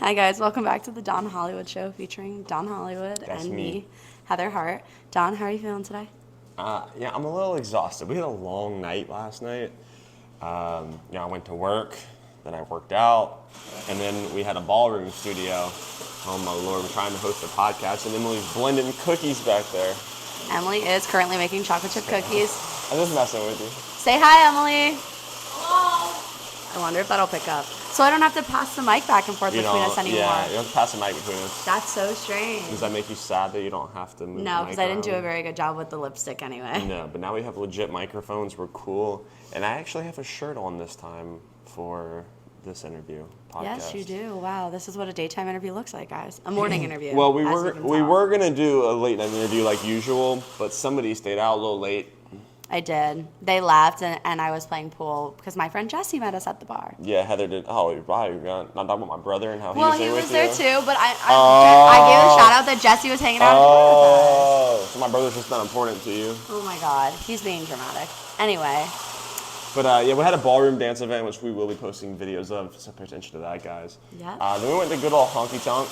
Hi guys, welcome back to the DonHollywood show featuring Don Hollywood That's and me. me, Heather Hart. Don, how are you feeling today? Yeah, I'm a little exhausted. We had a long night last night. I went to work, then I worked out, and then we had a ballroom studio. Oh my lord, we're trying to host a podcast, and Emily's blending cookies back there. Emily is currently making chocolate chip cookies. I'm just messing with you. Say hi, Emily. Hello. I wonder if that'll pick up. So I don't have to pass the mic back and forth between us anymore. Yeah, you don't have to pass the mic between us. That's so strange. Does that make you sad that you don't have to move No, the because mic I didn't do a around? very good job with the lipstick anyway. No, but now we have legit microphones. We're cool. And I actually have a shirt on this time for this interview podcast. Yes, you do. Wow, this is what a daytime interview looks like, guys. A morning interview. Well, as you can we tell. were gonna do a late night interview like usual, but somebody stayed out a little late. I did. They left, and I was playing pool because my friend Jesse met us at the bar. Yeah, Heather did. Oh, wow, you're not talking about my brother and how Well, he he was was there there with you? too, but I gave a shout out that Jesse was hanging out at the bar with us. Oh, so my brother's just not important to you. Oh my God, he's being dramatic. Anyway, But yeah, we had a ballroom dance event, which we will be posting videos of, so pay attention to that, guys. Yep. Then we went to good old honky tonk.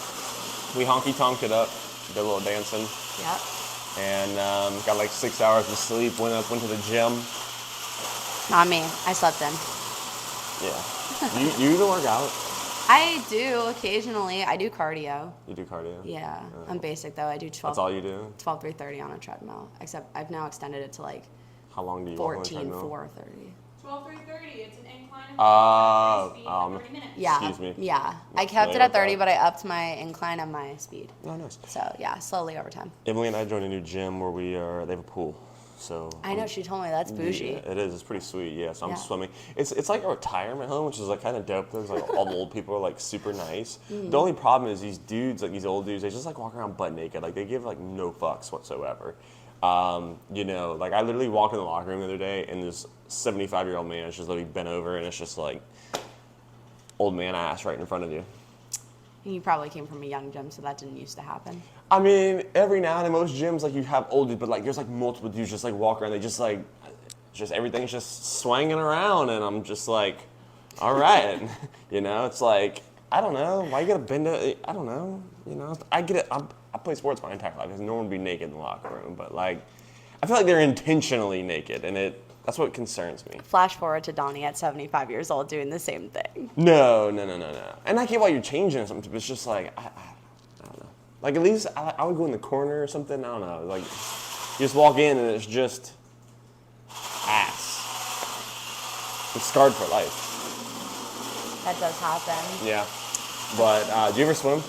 We honky tonked it up, did a little dancing, yep. and got like 6 hours of sleep. Went to the gym. Not me. I slept in. Yeah. you don't work out. I do occasionally. I do cardio. You do cardio. Yeah, I'm basic though. I do 12. That's all you do. 12:3:30 on a treadmill. Except I've now extended it to like How long do you walk on the 14 treadmill? 4:30. 12:30. It's an incline Oh, speed for 30 minutes. Yeah. Excuse me. Yeah. I kept it familiar at with 30, that. but I upped my incline and my speed. Oh, nice. So yeah, slowly over time. Emily and I joined a new gym where they have a pool. So I know she told me that's bougie. Yeah, it is. It's pretty sweet. Yeah. So I'm Yeah. swimming. It's like a retirement home, which is like kind of dope. There's like all the old people are like super nice. The only problem is these dudes, like these old dudes, they just like walk around butt naked. Like they give like no fucks whatsoever. Like I literally walked in the locker room the other day and this 75-year-old man is just literally bent over and it's just like old man ass right in front of you. You probably came from a young gym, so that didn't used to happen. I mean, every now and then, most gyms, like, you have old dudes, but, like, there's, like, multiple dudes just, like, walk around. They just, like, everything's just swinging around, and I'm just, like, all right. It's like, I don't know. Why you gotta bend it? I don't know. I get it. I play sports my entire life. There's no one be naked in the locker room, but, like, I feel like they're intentionally naked, and that's what concerns me. Flash forward to Donnie at 75 years old doing the same thing. No. And I get why you're changing something, but it's just, like, I don't know. Like, at least I would go in the corner or something. I don't know. Like, you just walk in and it's just ass. It's scarred for life. That does happen. Yeah. But do you ever swim?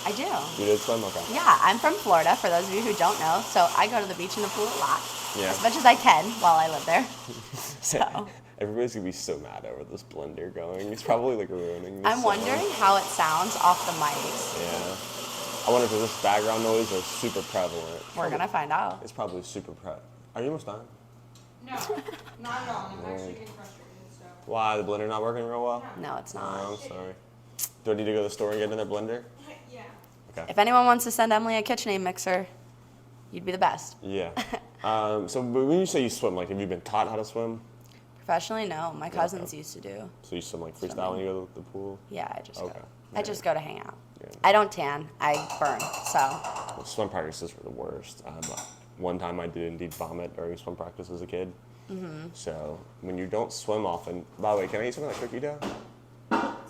I do. You did swim? Okay. Yeah, I'm from Florida, for those of you who don't know. So I go to the beach and the pool a lot. Yeah. As much as I can while I live there. So Everybody's going to be so mad over this blender going. It's probably, like, ruining this I'm song. wondering how it sounds off the mics. Yeah. I wonder if this background noise is super prevalent. We're going to find out. It's probably super prevalent. Are you almost done? No, not at all. I'm actually getting frustrated. So. Why? The blender not working real well? No, it's Oh, not. I'm sorry. Do I need to go to the store and get another blender? Yeah. Okay. If anyone wants to send Emily a KitchenAid mixer, you'd be the best. Yeah. So when you say you swim, like, have you been taught how to swim? Professionally, no. My cousins used to do. So you swim like freestyle when you go to the pool? Yeah, I just Okay. go. I just go to hang out. Yeah. I don't tan. I burn. So Well, swim practices were the worst. One time I did indeed vomit during swim practice as a kid. Mm-hmm. So when you don't swim often, by the way, can I eat some of that cookie dough? It's not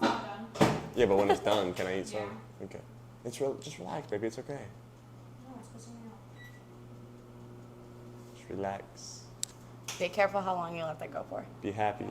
done. Yeah, but when it's done, can I eat some? Yeah. Okay. Just relax, baby. It's okay. No, it's pissing me off. Just relax. be careful how long you let that go for. Be happy.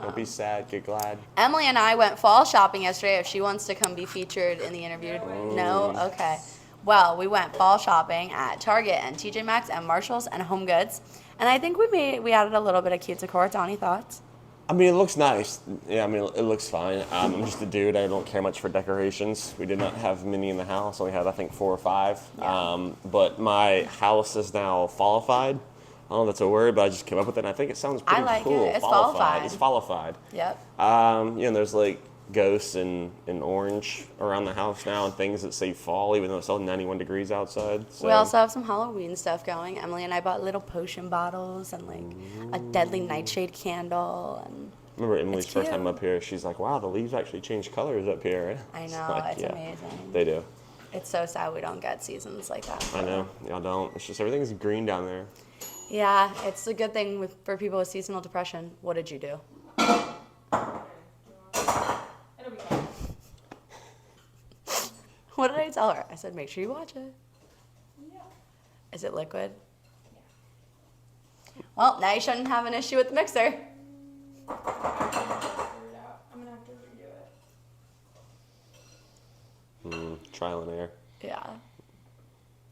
Don't be sad. Get glad. Emily and I went fall shopping yesterday. If she wants to come be featured in the interview. No? Okay. Well, we went fall shopping at Target and TJ Maxx and Marshalls and Home Goods. And I think we added a little bit of cute decor. Donnie, thoughts? I mean, it looks nice. Yeah, I mean, it looks fine. I'm just a dude. I don't care much for decorations. We did not have many in the house. Only had, I think, 4 or 5. Yeah. But my house is now fallified. I don't know if that's a word, but I just came up with it. And I think it sounds pretty like cool. it. It's fallified. It's fallified. Yep. There's like ghosts in orange around the house now and things that say fall, even though it's still 91 degrees outside. So. We also have some Halloween stuff going. Emily and I bought little potion bottles and like a deadly nightshade candle and Remember Emily's It's first cute. time up here, she's like, wow, the leaves actually change colors up here. I It's know, like, it's yeah, amazing. They do. It's so sad we don't get seasons like that. I know. Y'all don't. It's just everything's green down there. Yeah, it's a good thing for people with seasonal depression. What did you do? It'll be fine. What did I tell her? I said, make sure you watch it. Yeah. Is it liquid? Well, now you shouldn't have an issue with the mixer. I can't figure it out. I'm gonna have to redo it. Trial and error. Yeah.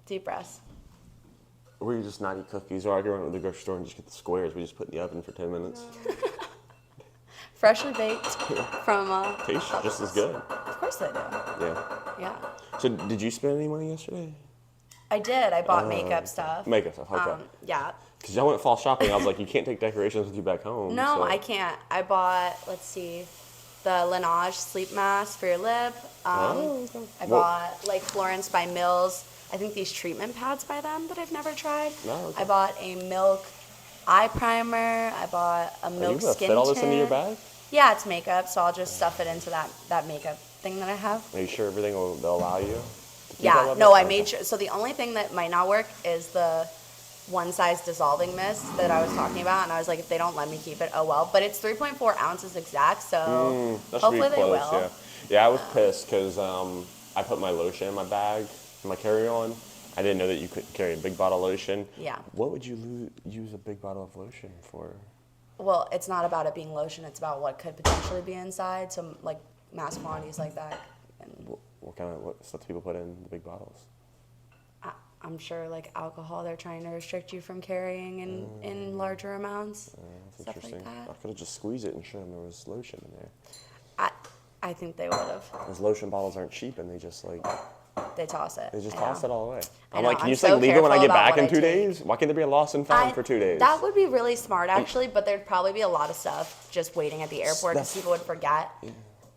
Deep breaths. Or you just not eat cookies, or I go run to the grocery store and just get the squares. We just put in the oven for 10 minutes. Freshly baked from, Tastes just as good. of course they do. Yeah. Yeah. So did you spend any money yesterday? I did. I bought makeup stuff. Makeup stuff, okay. Yeah. Because y'all went fall shopping. I was like, you can't take decorations with you back home. No, so. I can't. I bought, let's see, the Laneige sleep mask for your lip. Okay. I Well- bought like Florence by Mills. I think these treatment pads by them that I've never tried. Oh, okay. I bought a Milk eye primer. I bought a Are you Milk gonna skin fit all this into your tint. bag? Yeah, it's makeup, so I'll just stuff it into that makeup thing that I have. Are you sure everything they'll allow you? to keep all Yeah, of no, it? I Okay. made sure. So the only thing that might not work is the one size dissolving mist that I was talking about, and I was like, if they don't let me keep it, oh well. But it's 3.4 ounces exact, so That should hopefully be they close, will. yeah. Yeah, I was pissed because I put my lotion in my bag, in my carry-on. I didn't know that you couldn't carry a big bottle of lotion. Yeah. What would you use a big bottle of lotion for? Well, it's not about it being lotion. It's about what could potentially be inside. So like mass quantities like that. And What kind of what stuff do people put in the big bottles? I'm sure like alcohol, they're trying to restrict you from carrying in larger amounts. That's Stuff interesting. like that. I could have just squeezed it and shown them there was lotion in there. I think they would have. Those lotion bottles aren't cheap, and they just They toss it. they just I toss know. it all away. I I'm know, like, can I'm you just like so leave it when I careful get about back what in I 2 take. days? Why can't there be a lost and found for 2 days? That would be really smart, actually, but there'd probably be a lot of stuff just waiting at the airport because people would forget.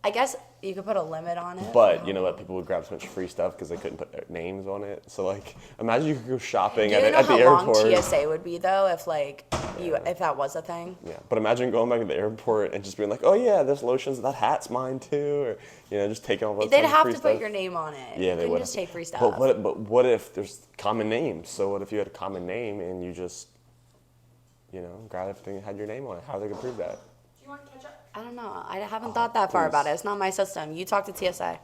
I guess you could put a limit on it. But you know what? People would grab so much free stuff because they couldn't put their names on it. So like, imagine you could go shopping Do at, you know at the how long airport. TSA would be though if like if that was a thing? Yeah, but imagine going back to the airport and just being like, oh yeah, this lotion's, that hat's mine too, or just taking all those. They'd have free to stuff. put your name on it. Yeah, you they couldn't would. just take free stuff. But what if there's common names? So what if you had a common name and you just, grab everything that had your name on it? How are they gonna prove that? Do you want ketchup? I don't know. I haven't thought that far about it. It's not my system. You talk to TSA.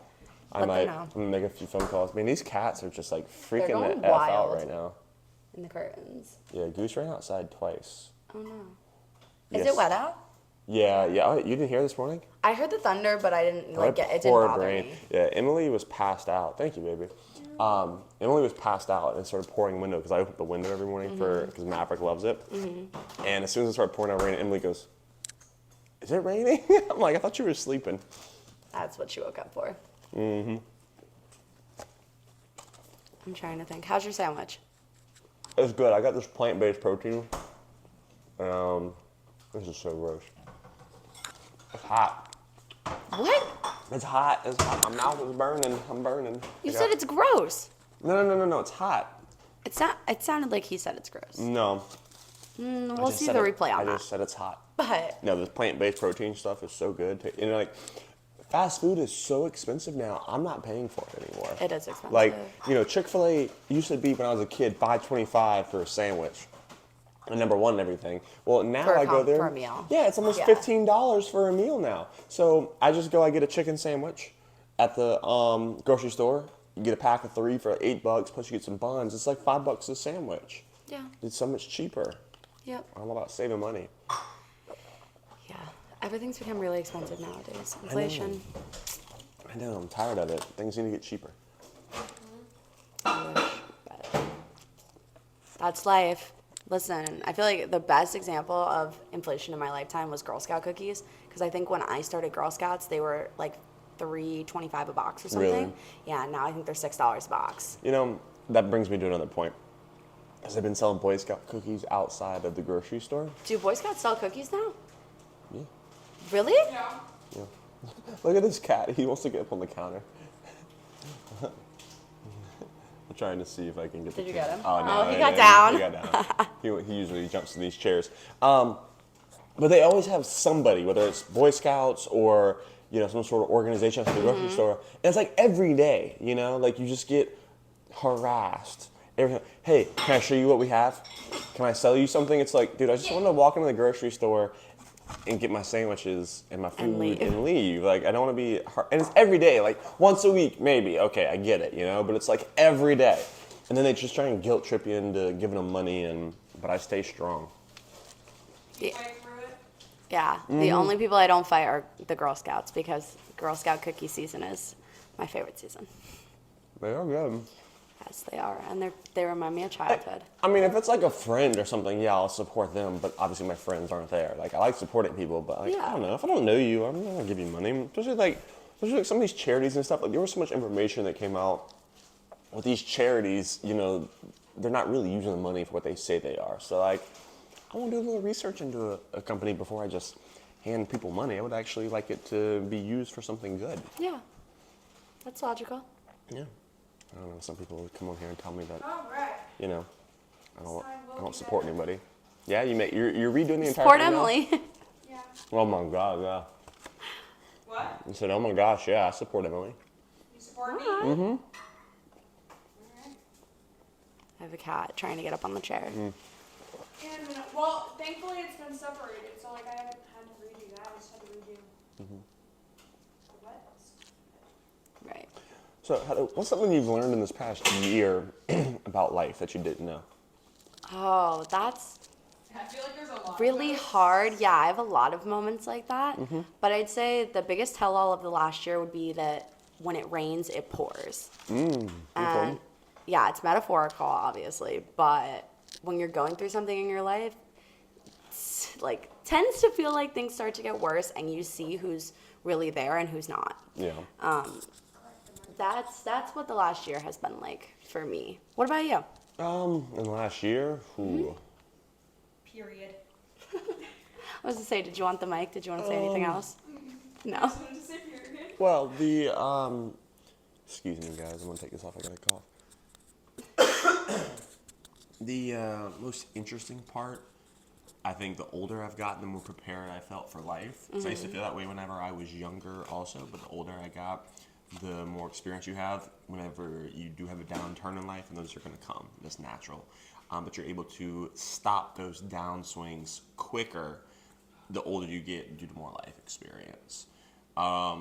I Let might. them know. I'm gonna make a few phone calls. Man, these cats are just like freaking going the F out wild. right now. In the curtains. Yeah, Goose ran outside twice. Oh no. Is Yes. it wet out? Yeah. Oh, you didn't hear this morning? I heard the thunder, but I didn't My it didn't poor bother brain. me. Yeah, Emily was passed out. Thank you, baby. Emily was passed out and started pouring window because I open the window every morning because Maverick loves it. And as soon as it started pouring out rain, Emily goes, "Is it raining?" I'm like, "I thought you were sleeping." That's what she woke up for. Mm-hmm. I'm trying to think. How's your sandwich? It's good. I got this plant-based protein. This is so gross. It's hot. What? It's hot. It's hot. My mouth is burning. I'm burning. You said it's gross. No. It's hot. It's not. It sounded like he said it's gross. No. We'll see the replay on I that. just said it's hot. But No, the plant-based protein stuff is so good. And like, fast food is so expensive now. I'm not paying for it anymore. it is expensive. Like, Chick-fil-A used to be when I was a kid $5.25 for a sandwich. And number one and everything. Well, now For a I go there. for a meal. Yeah, it's almost Yeah. $15 for a meal now. So I just go. I get a chicken sandwich at the grocery store. You get a pack of 3 for $8. Plus you get some buns. It's like $5 a sandwich. Yeah. It's so much cheaper. Yep. I'm all about saving money. Yeah. Everything's become really expensive nowadays. Inflation. I know. I'm tired of it. Things need to get cheaper. I wish, but that's life. Listen, I feel like the best example of inflation in my lifetime was Girl Scout cookies, because I think when I started Girl Scouts, they were like $3.25 a box or something. Really? Yeah, now I think they're $6 a box. That brings me to another point. Has they've been selling Boy Scout cookies outside of the grocery store? Do Boy Scouts sell cookies now? Yeah. Really? Yeah. Yeah. Look at this cat. He wants to get up on the counter. I'm trying to see if I can get the Did you cat. get him? Oh, no. Oh, he got down. He got down. He usually jumps to these chairs. But they always have somebody, whether it's Boy Scouts or, you know, some sort of organization at the grocery store. And it's like every day, you know, like you just get harassed. Hey, can I show you what we have? Can I sell you something? It's like, dude, I just want to walk into the grocery store and get my sandwiches and my food and leave. Like, I don't want to be and it's every day, like once a week, maybe. Okay, I get it, you know, but it's like every day. And then they just try and guilt trip you into giving them money, but I stay strong. You fight through it? Yeah, the only people I don't fight are the Girl Scouts because Girl Scout cookie season is my favorite season. They are good. Yes, they are, and they remind me of childhood. I mean, if it's like a friend or something, yeah, I'll support them. But obviously, my friends aren't there. Like, I like supporting people, but like, I don't know. If I don't know you, I'm not gonna give you money. Especially like some of these charities and stuff. Like, there was so much information that came out with these charities. You know, they're not really using the money for what they say they are. So like, I want to do a little research into a company before I just hand people money. I would actually like it to be used for something good. Yeah, that's logical. Yeah. I don't know. Some people would come on here and tell me that, All right. you know, I don't support anybody. Yeah, you're redoing the entire Support thing now? Emily. Yeah. Oh my God, yeah. What? I said, oh my gosh, yeah, I support Emily. You support me? Mm-hmm. All right. I have a cat trying to get up on the chair. And, well, thankfully it's been separated, so like I haven't had to redo that. I just had to redo the what? Mm-hmm. Right. So, what's something you've learned in this past year about life that you didn't know? Oh, that's I feel like there's a lot. really of those. hard. Yeah, I have a lot of moments like that. But I'd say the biggest tell-all of the last year would be that when it rains, it pours. And yeah, it's metaphorical, obviously, but when you're going through something in your life, it's like tends to feel like things start to get worse, and you see who's really there and who's not. Yeah. That's what the last year has been like for me. What about you? In the last year, Period. I was to say, did you want the mic? Did you want to say anything else? No. I just wanted to say period. well, excuse me, guys, I'm gonna take this off. I got a cough. The most interesting part, I think the older I've gotten, the more prepared I felt for life. 'Cause I used to feel that way whenever I was younger also, but the older I got, the more experience you have whenever you do have a downturn in life, and those are going to come. That's natural. But you're able to stop those downswings quicker the older you get due to more life experience. I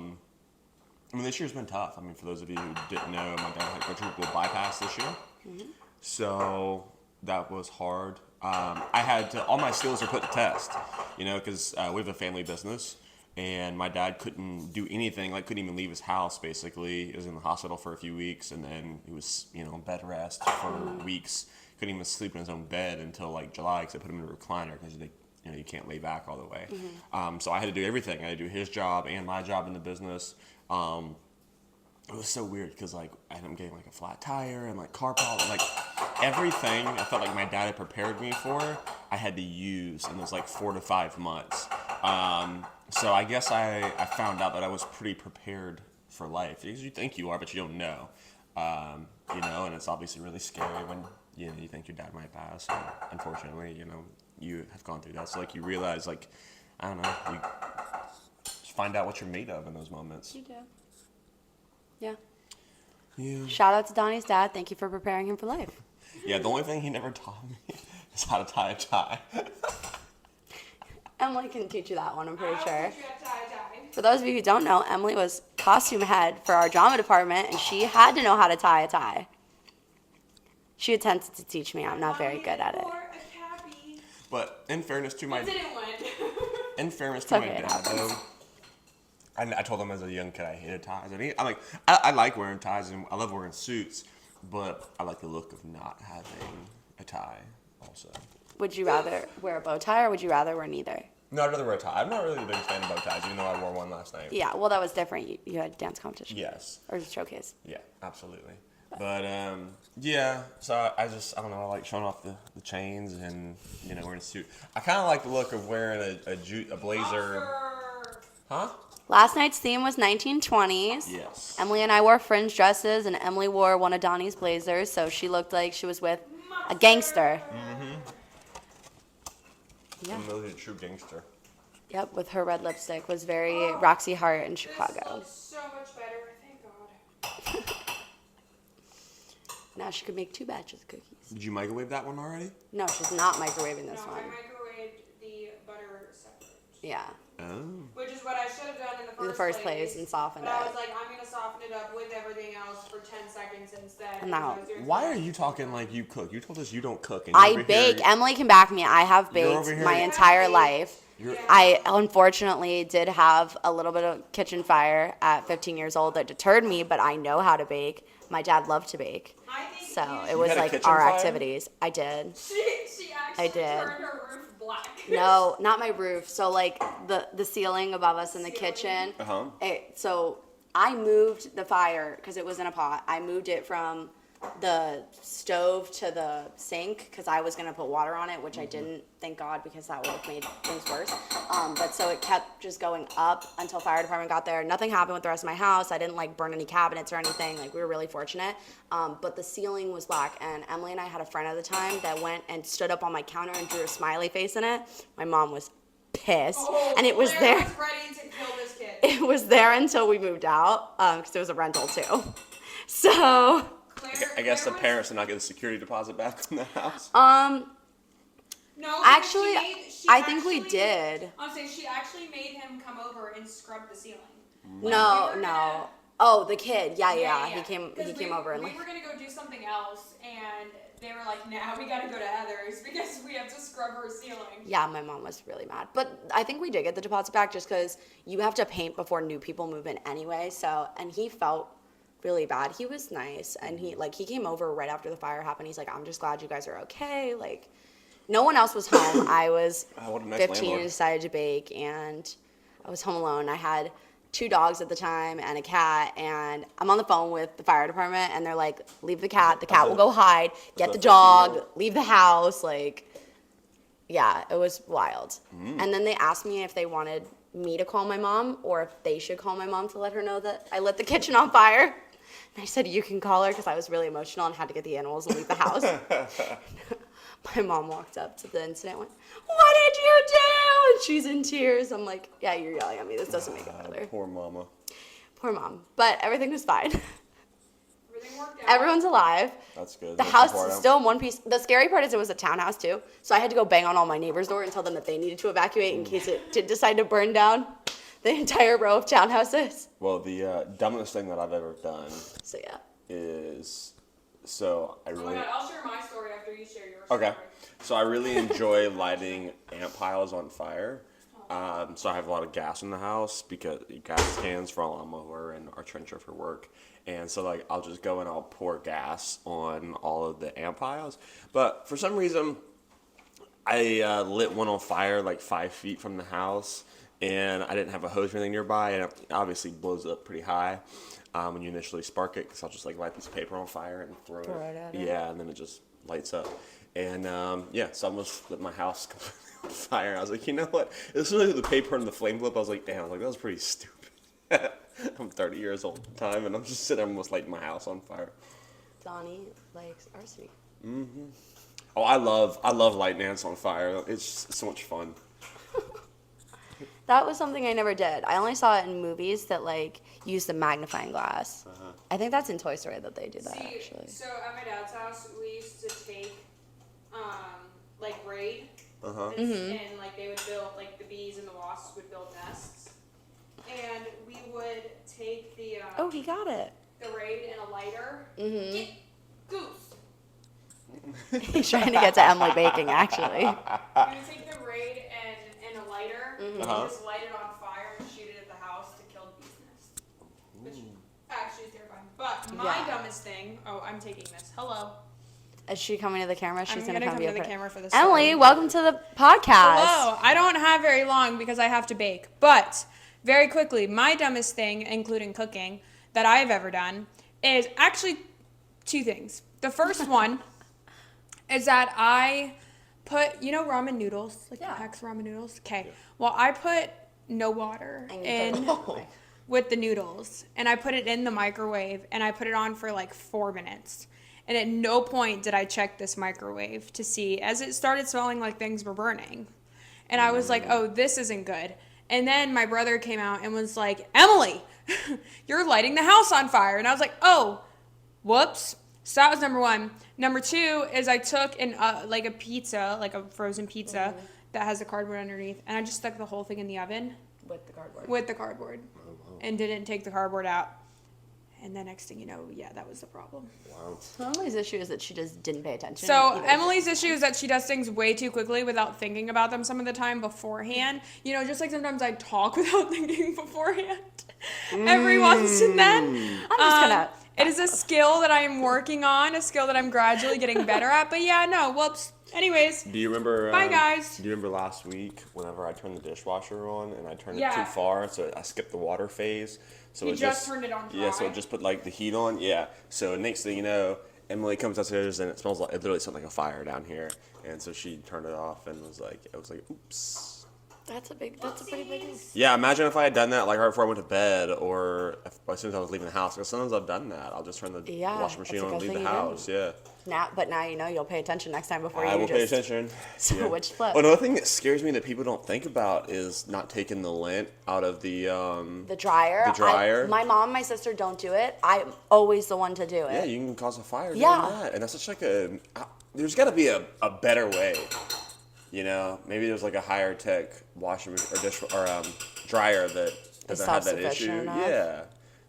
mean, this year's been tough. I mean, for those of you who didn't know, my dad had quadruple bypass this year. So that was hard. I had to, all my skills are put to test, you know, because we have a family business. And my dad couldn't do anything, like couldn't even leave his house, basically. He was in the hospital for a few weeks, and then he was, you know, bed rest for weeks. Couldn't even sleep in his own bed until like July, because I put him in a recliner, because you can't lay back all the way. So I had to do everything. I had to do his job and my job in the business. It was so weird, because like I ended up getting like a flat tire and like car problem, like everything I felt like my dad had prepared me for, I had to use in those like 4 to 5 months. So I guess I found out that I was pretty prepared for life, because you think you are, but you don't know. You know, and it's obviously really scary when you think your dad might pass. And unfortunately, you have gone through that. So like you realize, like, I don't know, you just find out what you're made of in those moments. You do. Yeah. Yeah. Shout out to Donnie's dad. Thank you for preparing him for life. Yeah, the only thing he never taught me is how to tie a tie. Emily can teach you that one, I'm pretty sure. Teach you how to tie a tie. For those of you who don't know, Emily was costume head for our drama department, and she had to know how to tie a tie. She attempted to teach me. I'm not very good at it. Or a cappy. But in fairness to my I didn't win. in fairness It's to okay, my it dad, happens. though, I told him as a young kid I hated ties. I like wearing ties and I love wearing suits, but I like the look of not having a tie also. Would you rather wear a bow tie or would you rather wear neither? No, I'd rather wear a tie. I'm not really a big fan of bow ties, even though I wore one last night. Yeah, well, that was different. You had dance competition. Yes. Or showcase. Yeah, absolutely. But yeah, so I don't know, I like showing off the chains and wearing a suit. I kind of like the look of wearing a blazer. Oscar. Huh? Last night's theme was 1920s. Yes. Emily and I wore fringe dresses, and Emily wore one of Donnie's blazers, so she looked like she was with a gangster. Mm-hmm. Yeah. I'm really a true gangster. Yep, with her red lipstick was very Roxy Hart in This Chicago. looks so much better. Thank God. Now she could make 2 batches of cookies. Did you microwave that one already? No, she's not microwaving this No, one. I microwaved the butter separate. Yeah. Oh. Which is what I should have done In the first place and softened But I it. was like, I'm going to soften it up with everything else for 10 seconds instead. And now- because I was doing Why are something you else. talking like you cook? You told us you don't cook. And you're I over bake. here- Emily can back me. I have You're baked over here- my You have entire baked. life. You're- I unfortunately did have a little bit of kitchen fire at 15 years old that deterred me, but I know how to bake. My dad loved to bake. I think So you it was had a like kitchen our fire? activities. I did. She actually did. turned her roof black. No, not my roof. So like the ceiling above us in the Ceiling. kitchen. Uh-huh. So I moved the fire because it was in a pot. I moved it from the stove to the sink because I was gonna put water on it, which I didn't. Thank God, because that would have made things worse. But so it kept just going up until fire department got there. Nothing happened with the rest of my house. I didn't like burn any cabinets or anything. Like we were really fortunate. But the ceiling was black, and Emily and I had a friend at the time that went and stood up on my counter and drew a smiley face in it. My mom was pissed, and it was Claire there. was ready to kill this kid. It was there until we moved out because it was a rental too. So. I guess the parents did not get a security deposit back on the house. No, Actually, she I think we actually- did. I'm saying she actually made him come over and scrub the ceiling. No, we were no. gonna- Oh, the kid. Yeah. Yeah. He came 'Cause over and we like. were gonna go do something else, and they were like, "Nah, we gotta go to Heather's because we have to scrub her ceiling." Yeah, my mom was really mad. But I think we did get the deposit back just because you have to paint before new people move in anyway. So, and he felt really bad. He was nice, and he came over right after the fire happened. He's like, "I'm just glad you guys are okay." Like, no one else was home. I was What a nice 15 landlord. and decided to bake, and I was home alone. I had 2 dogs at the time and a cat, and I'm on the phone with the fire department, and they're like, "Leave the cat. The cat will go hide. Get the dog. Leave the house." Like, yeah, it was wild. And then they asked me if they wanted me to call my mom or if they should call my mom to let her know that I lit the kitchen on fire. And I said, "You can call her," because I was really emotional and had to get the animals and leave the house. My mom walked up to the incident and went, "What did you do?" And she's in tears. I'm like, "Yeah, you're yelling at me. This doesn't make it better." Poor mama. Poor mom. But everything was fine. Everything worked out. Everyone's alive. That's good. The That's house important. is still in one piece. The scary part is it was a townhouse too. So I had to go bang on all my neighbors' door and tell them that they needed to evacuate in case it did decide to burn down the entire row of townhouses. Well, the dumbest thing that I've ever done So yeah. is so I Oh my really. God, I'll share my story after you share yours. Okay. So I really enjoy lighting ant piles on fire. So I have a lot of gas in the house because gas cans for our lawnmower and our trencher for work. And so like I'll just go and I'll pour gas on all of the ant piles. But for some reason, I lit one on fire like 5 feet from the house, and I didn't have a hose or anything nearby, and it obviously blows up pretty high when you initially spark it, because I'll just like light a piece of paper on fire and throw Throw it. it at it. Yeah, and then it just lights up. And yeah, so I almost lit my house completely on fire. I was like, you know what? As soon as the paper and the flame flip, I was like, damn, that was pretty stupid. I'm 30 years old at the time, and I'm just sitting there almost lighting my house on fire. Donnie likes arsenic. Oh, I love lighting ants on fire. It's so much fun. That was something I never did. I only saw it in movies that like use the magnifying glass. I think that's in Toy Story that they do that actually. So at my dad's house, we used to take, like raid, and like they would build, like the bees and the wasps would build nests, and we would take the Oh, he got it. the raid and a lighter. Get goose. He's trying to get to Emily baking actually. We would take the raid and a lighter, and just light it on fire and shoot it at the house to kill the bee's nest, which actually is terrifying. But my Yeah. dumbest thing. Oh, I'm taking this. Hello. Is she coming to the camera? She's I'm gonna gonna come come be to a the part- camera for this. Emily, story. welcome to the podcast. Hello. I don't have very long because I have to bake. But very quickly, my dumbest thing, including cooking, that I have ever done is actually 2 things. The first one is that I put, ramen noodles, like Yeah. the Pax ramen noodles. Okay. Well, I put no water And you in put it- with the noodles, and I put it in the microwave, and I put it on for like 4 minutes. And at no point did I check this microwave to see, as it started smelling like things were burning. And I was like, oh, this isn't good. And then my brother came out and was like, Emily, you're lighting the house on fire. And I was like, oh, whoops. So that was number one. Number two is I took like a pizza, like a frozen pizza that has a cardboard underneath, and I just stuck the whole thing in the oven. With the cardboard. And didn't take the cardboard out. And the next thing you know, yeah, that was the problem. Wow. So Emily's issue is that she just didn't pay attention. So either. Emily's issue is that she does things way too quickly without thinking about them some of the time beforehand. You know, just like sometimes I talk without thinking beforehand. Every once and then. I'm just gonna. It is a skill that I am working on, a skill that I'm gradually getting better at. But yeah, no, whoops. Anyways. Do you remember? Bye, guys. Do you remember last week whenever I turned the dishwasher on and I turned it Yeah. too far, so I skipped the water phase? So You it just turned it on Yeah, so dry? it just put like the heat on. Yeah. So next thing you know, Emily comes upstairs and it smells like it literally smelled like a fire down here, and so she turned it off and was like, oops. That's a pretty big thing. Yeah, imagine if I had done that like right before I went to bed, or as soon as I was leaving the house. Because sometimes I've done that. I'll just turn the washing machine that's a on and good leave the thing you house. Yeah. But now you know you'll pay attention next time before I you will just. pay attention. So Yeah. which flip? Well, another thing that scares me that people don't think about is not taking the lint out of the The dryer. The dryer. My mom and my sister don't do it. I'm always the one to do it. Yeah, you can cause a fire doing Yeah. that, and that's such like there's got to be a better way. You know, maybe there's like a higher tech washing or dryer that doesn't have that issue. self-sufficient enough. Yeah,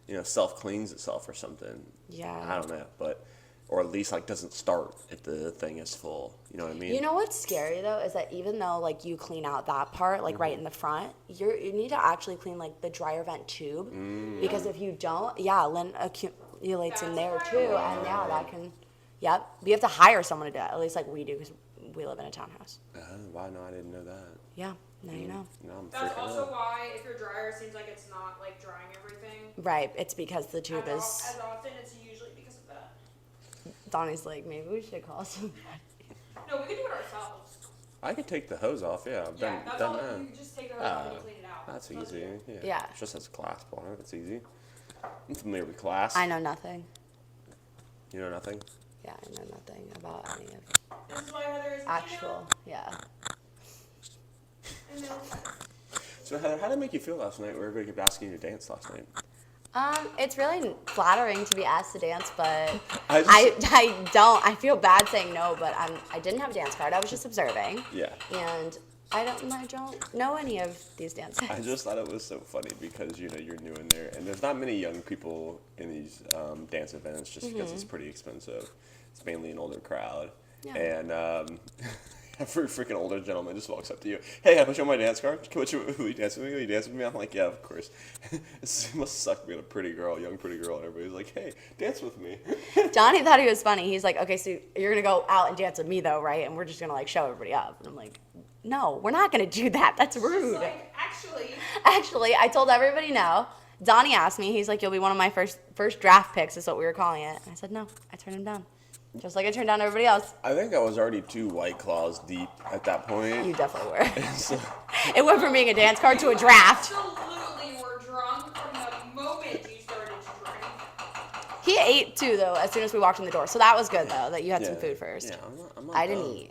you know, self cleans itself or something. Yeah. I don't know, but or at least like doesn't start if the thing is full. You know what I mean? You know what's scary though is that even though like you clean out that part like right in the front, you need to actually clean like the dryer vent tube because if you don't, lint accumulates in there too, and that can, but you have to hire someone to do it. At least like we do because we live in a townhouse. Wow, no, I didn't know that. Yeah, now you know. No, I'm That's freaking also out. why if your dryer seems like it's not like drying everything Right, it's because the tube as is. often, it's usually because of that. Donnie's like, maybe we should call somebody. No, we can do it ourselves. I could take the hose off. Yeah, I've Yeah, that's done all. that. You just take the hose off and you clean it out. That's Not easy. good. Yeah. Yeah. It just has a clasp on it. It's easy. I'm familiar with clasp. I know nothing. You know nothing? Yeah, I know nothing about any of This is why Heather is actual. Yeah. I know. So Heather, how did it make you feel last night where everybody kept asking you to dance last night? It's really flattering to be asked to dance, but I I feel bad saying no, but I didn't have a dance card. I was just observing. Yeah. And I don't know any of these dances. I just thought it was so funny because, you know, you're new in there and there's not many young people in these dance events just because it's pretty expensive. It's mainly an older crowd. Yeah. And every freaking older gentleman just walks up to you. Hey, can I put you on my dance card? Will you dance with me? Will you dance with me? I'm like, yeah, of course. It must suck being a pretty girl, young pretty girl, and everybody's like, hey, dance with me. Johnny thought he was funny. He's like, okay, so you're going to go out and dance with me, though, right? And we're just going to, like, show everybody up. And I'm like, no, we're not going to do that. That's rude. Like, actually. Actually, I told everybody no. Donnie asked me. He's like, you'll be one of my first draft picks is what we were calling it. And I said, no. I turned him down. Just like I turned down everybody else. I think I was already 2 White Claws deep at that point. You definitely were. So, It went from being a dance card to a draft. Absolutely were drunk from the moment you started to drink. He ate too, though, as soon as we walked in the door. So that was good, though, that you had some food first. Yeah, I'm not I didn't done. eat.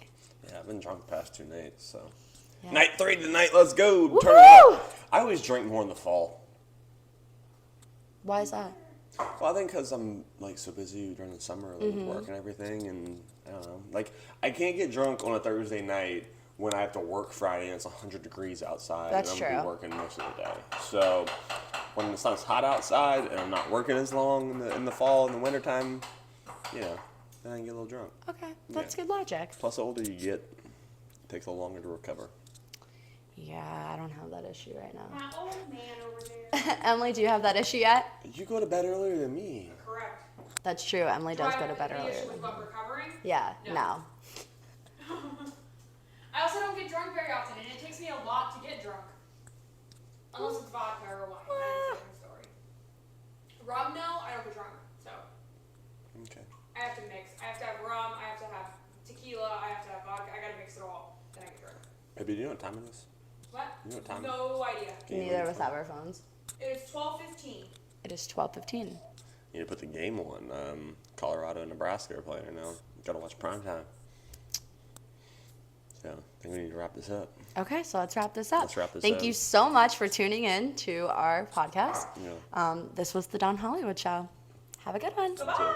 Yeah, I've been drunk the past 2 nights, so. Yeah. Night 3 tonight, let's go. Woohoo! Turn it up. I always drink more in the fall. Why is that? Well, I think because I'm like so busy during the summer, like with work and everything, and I don't know. Like I can't get drunk on a Thursday night when I have to work Friday and it's 100 degrees outside. That's and I'm gonna be true. working most of the day. So when it's not as hot outside and I'm not working as long in the fall and the wintertime, you know, then I can get a little drunk. Okay, that's Yeah. good logic. Plus, the older you get, it takes a little longer to recover. Yeah, I don't have that issue right now. That old man over there. Emily, do you have that issue yet? You go to bed earlier than me. Correct. That's true. Emily does go to bed The earlier. issue with what, recovering? Yeah, No. no. I also don't get drunk very often, and it takes me a lot to get drunk. Unless it's vodka or wine. That's a different story. Rum, no, I don't get drunk. So Okay. I have to mix. I have to have rum. I have to have tequila. I have to have vodka. I gotta mix it all. Then I get drunk. Baby, do you know what time it is? What? You know what time? No idea. Neither of us have our phones. It is 12:15. It is 12:15. You need to put the game on. Colorado and Nebraska are playing right now. You gotta watch prime time. So I think we need to wrap this up. Okay, so let's wrap this up. Let's wrap this Thank up. you so much for tuning in to our podcast. Yeah. This was the Don Hollywood Show. Have a good one. Bye.